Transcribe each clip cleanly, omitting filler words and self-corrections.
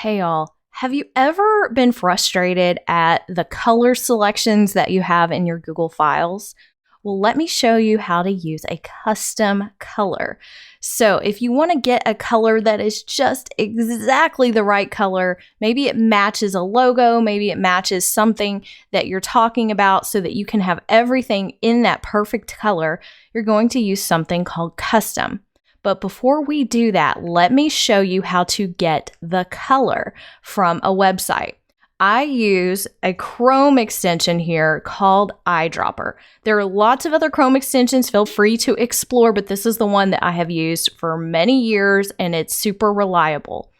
Hey y'all, have you ever been frustrated at the color selections that you have in your Google Files? Well, let me show you how to use a custom color. So if you want to get a color that is just exactly the right color, maybe it matches a logo, maybe it matches something that you're talking about so that you can have everything in that perfect color, you're going to use something called custom. But before we do that, let me show you how to get the color from a website. I use a Chrome extension here called Eyedropper. There are lots of other Chrome extensions, feel free to explore, but this is the one that I have used for many years and it's super reliable.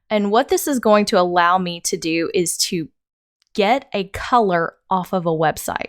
And what this is going to allow me to do is to get a color off of a website.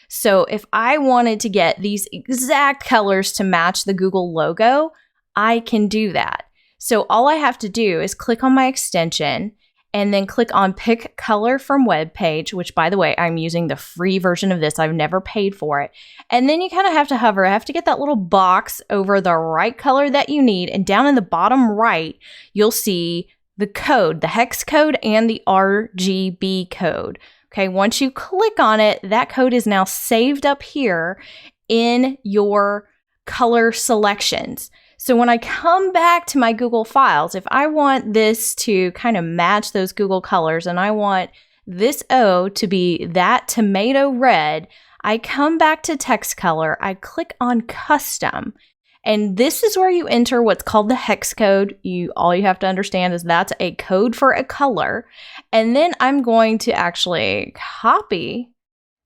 So if I wanted to get these exact colors to match the Google logo, I can do that. So all I have to do is click on my extension and then click on Pick Color from Web Page, which by the way, I'm using the free version of this. I've never paid for it. And then you kind of have to hover. I have to get that little box over the right color that you need. And down in the bottom right, you'll see the code, the hex code and the RGB code. Okay, once you click on it, that code is now saved up here in your color selections. So when I come back to my Google Files, if I want this to kind of match those Google colors and I want this O to be that tomato red, I come back to text color, I click on custom. And this is where you enter what's called the hex code. All you have to understand is that's a code for a color. And then I'm going to actually copy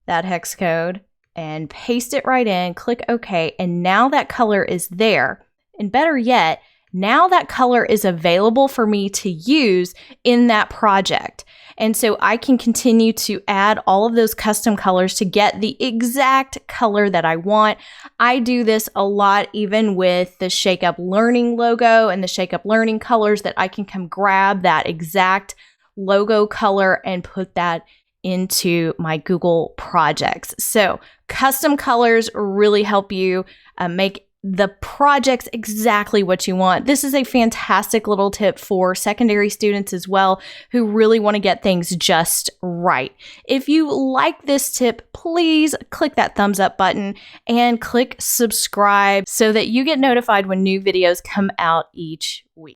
that hex code and paste it right in, click OK, and now that color is there. And better yet, now that color is available for me to use in that project. And so I can continue to add all of those custom colors to get the exact color that I want. I do this a lot even with the Shake Up Learning logo and the Shake Up Learning colors, that I can come grab that exact logo color and put that into my Google projects. So custom colors really help you make the project's exactly what you want. This is a fantastic little tip for secondary students as well who really want to get things just right. If you like this tip, please click that thumbs up button and click subscribe so that you get notified when new videos come out each week.